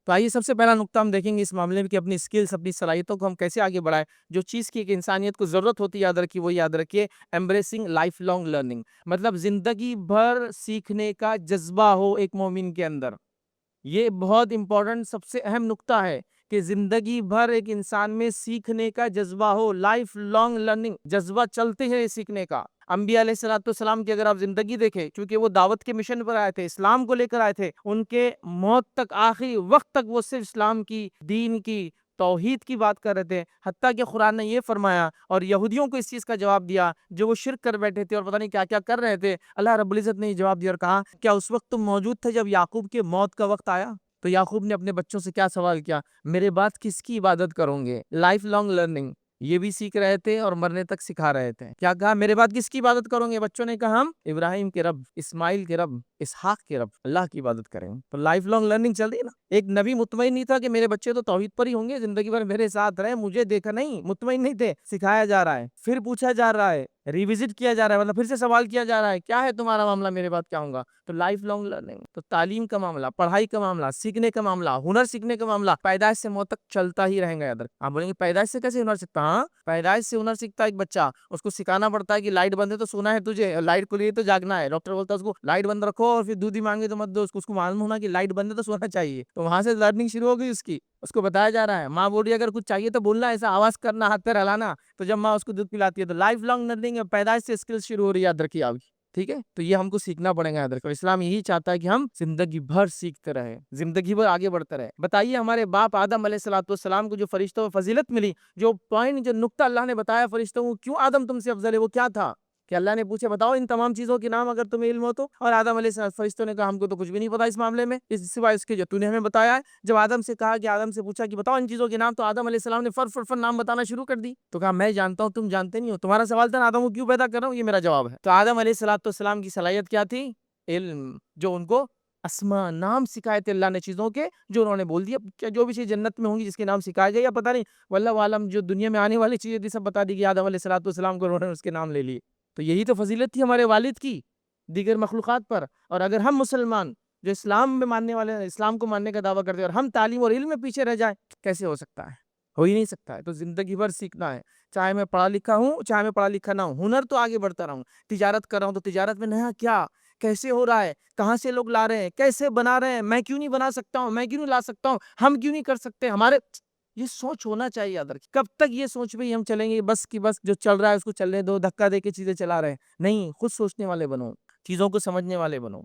تو آئیے سب سے پہلا نقطہ ہم دیکھیں گے اس معاملے میں کہ اپنی اسکلس، اپنی صلاحیتوں کو ہم کیسے آگے بڑھائیں. جو چیز کی ایک انسانیت کو ضرورت ہوتی ہے یاد رکھیے، وہ یاد رکھیے ایمبریسنگ لائف لانگ لرننگ، مطلب زندگی بھر سیکھنے کا جذبہ ہو ایک مومن کے اندر. یہ بہت امپورٹنٹ سب سے اہم نقطہ ہے کہ زندگی بھر ایک انسان میں سیکھنے کا جذبہ ہو، لائف لانگ لرننگ، جذبہ چلتے ہیں سیکھنے کا. انبیاء علیہ السلام کی اگر آپ زندگی دیکھیں، چونکہ وہ دعوت کے مشن پر آئے تھے، اسلام کو لے کر آئے تھے، ان کے موت تک، آخری وقت تک وہ صرف اسلام کی، دین کی، توحید کی بات کر رہے تھے. حتیٰ کہ قرآن نے یہ فرمایا اور یہودیوں کو اس چیز کا جواب دیا جو وہ شرک کر بیٹھے تھے اور پتہ نہیں کیا کیا کر رہے تھے. اللہ رب العزت نے یہ جواب دیا اور کہا کیا اس وقت تم موجود تھے جب یعقوب کے موت کا وقت آیا؟ تو یعقوب نے اپنے بچوں سے کیا سوال کیا؟ میرے بعد کس کی عبادت کروں گے؟ Life long learning. یہ بھی سیکھ رہے تھے اور مرنے تک سکھا رہے تھے. کیا کہا؟ میرے بعد کس کی عبادت کروں گے؟ بچوں نے کہا ہم ابراہیم کے رب، اسماعیل کے رب، اسحاق کے رب، اللہ کی عبادت کریں گے. تو لائف لانگ لرننگ چل رہی ہے نا. ایک نبی مطمئن نہیں تھا کہ میرے بچے تو توحید پر ہی ہوں گے، زندگی بھر میرے ساتھ رہے، مجھے دیکھا نہیں، مطمئن نہیں تھے. سکھایا جا رہا ہے، پھر پوچھا جا رہا ہے، ریوزٹ کیا جا رہا ہے، مطلب پھر سے سوال کیا جا رہا ہے کیا ہے تمہارا معاملہ، میرے بعد کیا ہوں گا؟ تو لائف لانگ لرننگ، تو تعلیم کا معاملہ، پڑھائی کا معاملہ، سیکھنے کا معاملہ، ہنر سیکھنے کا معاملہ پیدائش سے موت تک چلتا ہی رہیں گا. یاد رکھ. آپ بولیں گے پیدائش سے کیسے ہنر سیکھتا؟ ہاں، پیدائش سے ہنر سیکھتا ہے ایک بچہ. اس کو سکھانا پڑتا ہے کہ لائٹ بند ہے تو سونا ہے تجھے، لائٹ کھلی ہے تو جاگنا ہے. ڈاکٹر بولتا ہے اس کو لائٹ بند رکھو اور پھر دودھ ہی مانگے تو مت دو. اس کو معلوم ہونا کہ لائٹ بند ہے تو سونا چاہیے. تو وہاں سے لرننگ شروع ہو گئی اس کی. اس کو بتایا جا رہا ہے، ماں بول رہی ہے اگر کچھ چاہیے تو بولنا، ایسا آواز کرنا، ہاتھ پیر ہلانا. تو جب ماں اس کو دودھ پلاتی ہے تو لائف لانگ لرننگ، پیدائش سے اسکل شروع ہو رہی ہے. یاد رکھیے آپ. ٹھیک ہے، تو یہ ہم کو سیکھنا پڑے گا. یاد رکھو اسلام یہی چاہتا ہے کہ ہم زندگی بھر سیکھتے رہے، زندگی بھر آگے بڑھتے رہے. بتائیے ہمارے باپ آدم علیہ السلام کو جو فرشتوں کو فضیلت ملی، جو پوائنٹ، جو نقطہ اللہ نے بتایا فرشتوں کو کیوں آدم تم سے افضل ہے، وہ کیا تھا؟ کہ اللہ نے پوچھے بتاؤ ان تمام چیزوں کے نام اگر تمہیں علم ہو تو. اور آدم علیہ السلام، فرشتوں نے کہا ہم کو تو کچھ بھی نہیں پتا اس معاملے میں، سوائے اس کے جو تو نے ہمیں بتایا ہے. جب آدم سے کہا کہ آدم سے پوچھا کہ بتاؤ ان چیزوں کے نام، تو آدم علیہ السلام نے فر نام بتانا شروع کر دی. تو کہا میں جانتا ہوں تم جانتے نہیں ہو. تمہارا سوال تھا نا آدم کو کیوں پیدا کر رہا ہوں، یہ میرا جواب ہے. تو آدم علیہ السلام کی صلاحیت کیا تھی؟ علم. جو ان کو اسماء، نام سکھائے تھے اللہ نے چیزوں کے، جو انہوں نے بول دیا. کیا جو بھی چیز جنت میں ہوں گی جس کے نام سکھائے گئے یا پتہ نہیں، واللہ عالم، جو دنیا میں آنے والی چیزیں تھی سب بتا دی گئی آدم علیہ السلام کو، انہوں نے اس کے نام لے لیے. تو یہی تو فضیلت تھی ہمارے والد کی دیگر مخلوقات پر. اور اگر ہم مسلمان جو اسلام میں ماننے والے ہیں، اسلام کو ماننے کا دعویٰ کرتے ہیں، اور ہم تعلیم اور علم میں پیچھے رہ جائیں، کیسے ہو سکتا ہے؟ ہو ہی نہیں سکتا ہے. تو زندگی بھر سیکھنا ہے، چاہے میں پڑھا لکھا ہوں چاہے میں پڑھا لکھا نہ ہوں. ہنر تو آگے بڑھتا رہوں. تجارت کر رہا ہوں تو تجارت میں نیا کیا، کیسے ہو رہا ہے، کہاں سے لوگ لا رہے ہیں، کیسے بنا رہے ہیں، میں کیوں نہیں بنا سکتا ہوں، میں کیوں نہیں لا سکتا ہوں، ہم کیوں نہیں کر سکتے. ہمارے یہ سوچ ہونا چاہیے. یاد رکھیں کب تک یہ سوچ پہ ہم چلیں گے؟ بس کی بس جو چل رہا ہے اس کو چلنے دو، دھکا دے کے چیزیں چلا رہے ہیں. نہیں، خود سوچنے والے بنو، چیزوں کو سمجھنے والے بنو.